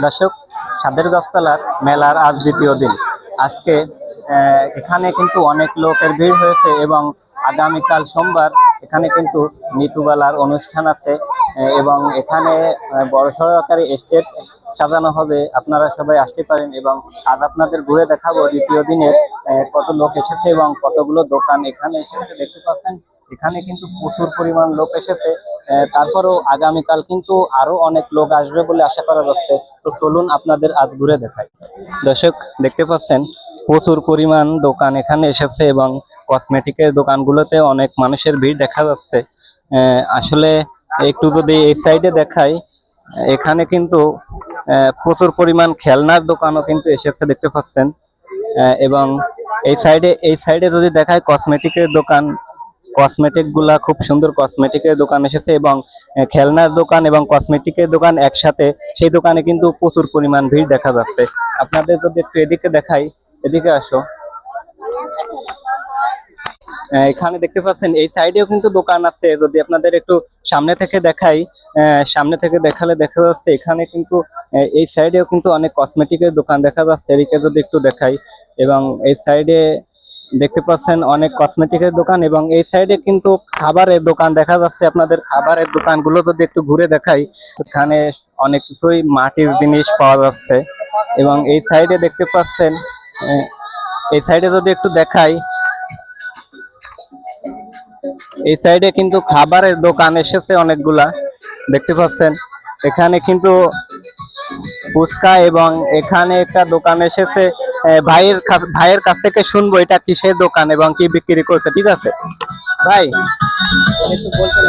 দর্শক, সাদের গাছতলার মেলার আজ দ্বিতীয় দিন। আজকে এখানে কিন্তু অনেক লোকের ভিড় হয়েছে এবং আগামীকাল সোমবার এখানে কিন্তু নিতুবেলার অনুষ্ঠান আছে এবং এখানে বড় সরকারি স্টেজ সাজানো হবে। আপনারা সবাই আসতে পারেন এবং আজ আপনাদের ঘুরে দেখাবো দ্বিতীয় দিনে কত লোক এসেছে এবং কতগুলো দোকান এখানে এসেছে। দেখতে পাচ্ছেন এখানে কিন্তু প্রচুর পরিমাণ লোক এসেছে। তারপরেও আগামীকাল কিন্তু আরো অনেক লোক আসবে বলে আশা করা যাচ্ছে। তো চলুন আপনাদের আজ ঘুরে দেখাই। দর্শক, দেখতে পাচ্ছেন প্রচুর পরিমাণ দোকান এখানে এসেছে এবং কসমেটিকের দোকানগুলোতে অনেক মানুষের ভিড় দেখা যাচ্ছে। আসলে একটু যদি এই সাইডে দেখাই, এখানে কিন্তু প্রচুর পরিমাণ খেলনার দোকানও কিন্তু এসেছে দেখতে পাচ্ছেন। এবং এই সাইডে যদি দেখায় কসমেটিকের দোকান, কসমেটিক গুলা খুব সুন্দর কসমেটিকের দোকান এসেছে এবং খেলনার দোকান এবং কসমেটিকের দোকান একসাথে, সেই দোকানে কিন্তু প্রচুর পরিমাণ ভিড় দেখা যাচ্ছে। আপনাদের যদি একটু এদিকে দেখাই, এদিকে আসো। এখানে দেখতে পাচ্ছেন এই সাইডেও কিন্তু দোকান আছে। যদি আপনাদের একটু সামনে থেকে দেখাই, সামনে থেকে দেখালে দেখা যাচ্ছে এখানে কিন্তু এই সাইডেও কিন্তু অনেক কসমেটিকের দোকান দেখা যাচ্ছে। এদিকে যদি একটু দেখাই, এবং এই সাইডে দেখতে পাচ্ছেন অনেক কসমেটিকের দোকান এবং এই সাইডে কিন্তু খাবারের দোকান দেখা যাচ্ছে। আপনাদের খাবারের দোকানগুলো যদি একটু ঘুরে দেখাই, এখানে অনেক কিছুই মাটির জিনিস পাওয়া যাচ্ছে। এবং এই সাইডে দেখতে পাচ্ছেন, এই সাইডে যদি একটু দেখাই, এই সাইডে কিন্তু খাবারের দোকান এসেছে অনেকগুলা দেখতে পাচ্ছেন। এখানে কিন্তু ফুচকা এবং এখানে একটা দোকান এসেছে। ভাইয়ের কাছ থেকে শুনবো এটা কিসের দোকান এবং কি বিক্রি করছে। ঠিক আছে ভাই, একটু বলতেন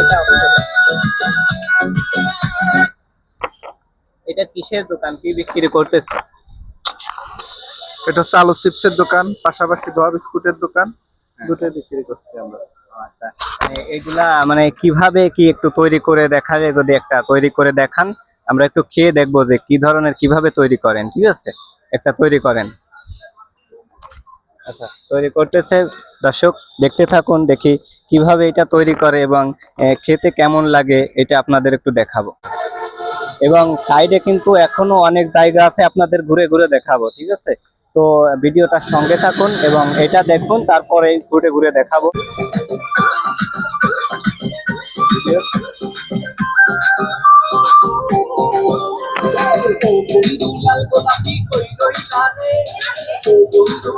এটা কিসের দোকান, কি বিক্রি করতেছে? এটা হচ্ছে আলু চিপসের দোকান, পাশাপাশি দোয়া বিস্কুটের দোকান, দুটোই বিক্রি করছি আমরা। আচ্ছা, এগুলা মানে কিভাবে কি একটু তৈরি করে দেখা যায়? যদি একটা তৈরি করে দেখান, আমরা একটু খেয়ে দেখবো যে কি ধরনের, কিভাবে তৈরি করেন। ঠিক আছে, একটা তৈরি করেন। আচ্ছা, তৈরি করতেছে। দর্শক দেখতে থাকুন, দেখি কিভাবে এটা তৈরি করে এবং খেতে কেমন লাগে এটা আপনাদের একটু দেখাবো। এবং সাইডে কিন্তু এখনো অনেক জায়গা আছে, আপনাদের ঘুরে ঘুরে দেখাবো। ঠিক আছে, তো ভিডিওটার সঙ্গে থাকুন এবং এটা দেখুন, তারপরে ঘুরে ঘুরে দেখাবো। লাল গোলাপি কই রইলা রে,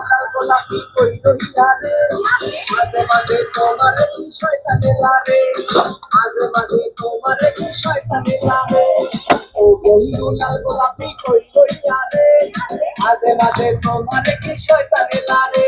লাল গোলাপি কই রইলা রে, মাঝে মাঝে তোমার কি শয়তানে লাগে, মাঝে মাঝে তোমার কি শয়তানে লাগে। ও বন্ধু লাল গোলাপি কই রইলা রে, মাঝে মাঝে তোমার কি শয়তানে লাগে।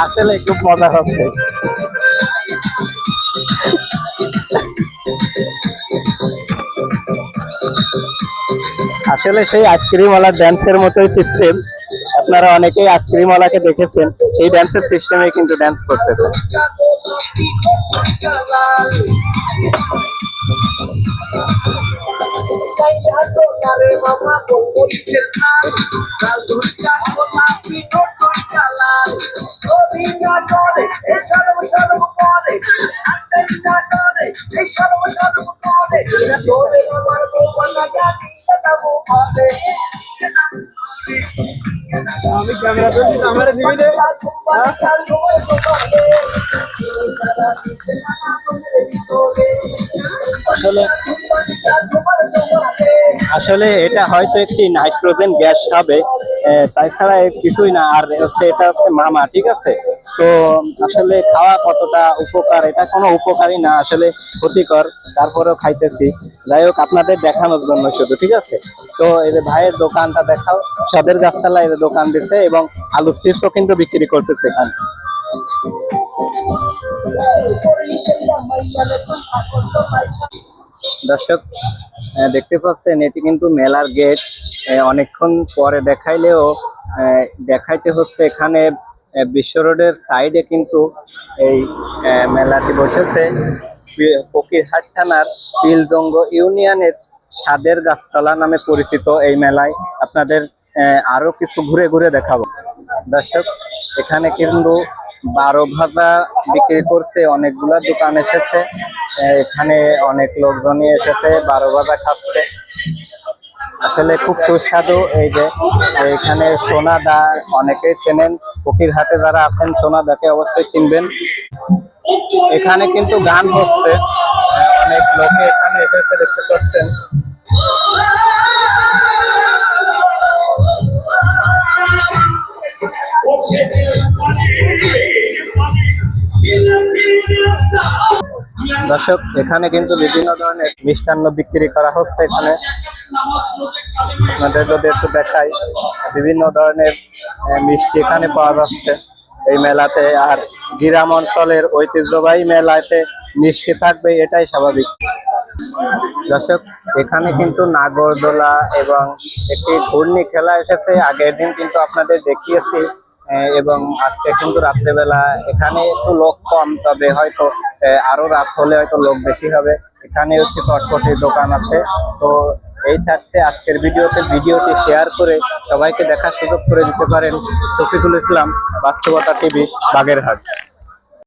আসলে খুব মজা হচ্ছে। আসলে সেই আইসক্রিমওয়ালার ড্যান্সের মতোই সিস্টেম। আপনারা অনেকেই আইসক্রিমওয়ালাকে দেখেছেন, এই ড্যান্সের সিস্টেমে কিন্তু ড্যান্স করতেছে। আমি ক্যামেরা ধরছি, আমার দিবি আসলে এটা হয়তো একটি নাইট্রোজেন গ্যাস হবে, তাছাড়া কিছুই না। আর হচ্ছে এটা হচ্ছে মামা। ঠিক আছে, তো আসলে খাওয়া কতটা উপকার, এটা কোনো উপকারী না, আসলে ক্ষতিকর। তারপরেও খাইতেছি। যাই হোক, আপনাদের দেখানোর জন্য শুধু। ঠিক আছে, তো এই যে ভাইয়ের দোকানটা দেখাও। সদের গাছতলায় দোকান দিচ্ছে এবং আলু চিপসও কিন্তু বিক্রি করতেছে এখানে। দর্শক দেখতে পাচ্ছেন এটি কিন্তু মেলার গেট। অনেকক্ষণ পরে দেখাইলেও দেখাইতে হচ্ছে এখানে বিশ্ব রোডের সাইডে কিন্তু এই মেলাটি বসেছে ফকিরহাট থানার পিলজঙ্গ ইউনিয়নের সাদের গাছতলা নামে পরিচিত এই মেলায় আপনাদের আরো কিছু ঘুরে ঘুরে দেখাবো। দর্শক, এখানে কিন্তু 12 ভাজা বিক্রি করতে অনেকগুলা দোকান এসেছে। এখানে অনেক লোকজনই এসেছে 12 ভাজা খাচ্ছে। আসলে খুব সুস্বাদু। এই যে এখানে সোনাদা অনেকেই চেনেন, ফকিরহাটে যারা আছেন সোনাদাকে অবশ্যই চিনবেন। এখানে কিন্তু গান হচ্ছে, অনেক লোকে এখানে এসেছে দেখতে পাচ্ছেন। দর্শক, এখানে কিন্তু বিভিন্ন ধরনের মিষ্টান্ন বিক্রি করা হচ্ছে। এখানে আপনাদের যদি একটু দেখাই, বিভিন্ন ধরনের মিষ্টি এখানে পাওয়া যাচ্ছে এই মেলাতে। আর গ্রাম অঞ্চলের ঐতিহ্যবাহী মেলাতে মিষ্টি থাকবে, এটাই স্বাভাবিক। দর্শক, এখানে কিন্তু নাগরদোলা এবং একটি ঘূর্ণি খেলা এসেছে। আগের দিন কিন্তু আপনাদের দেখিয়েছি, এবং আজকে কিন্তু রাত্রেবেলা এখানে একটু লোক কম, তবে হয়তো আরো রাত হলে হয়তো লোক বেশি হবে। এখানে হচ্ছে চটপটির দোকান আছে। তো এই থাকছে আজকের ভিডিওতে। ভিডিওটি শেয়ার করে সবাইকে দেখার সুযোগ করে দিতে পারেন। শফিকুল ইসলাম, বাস্তবতা টিভি, বাগেরহাট।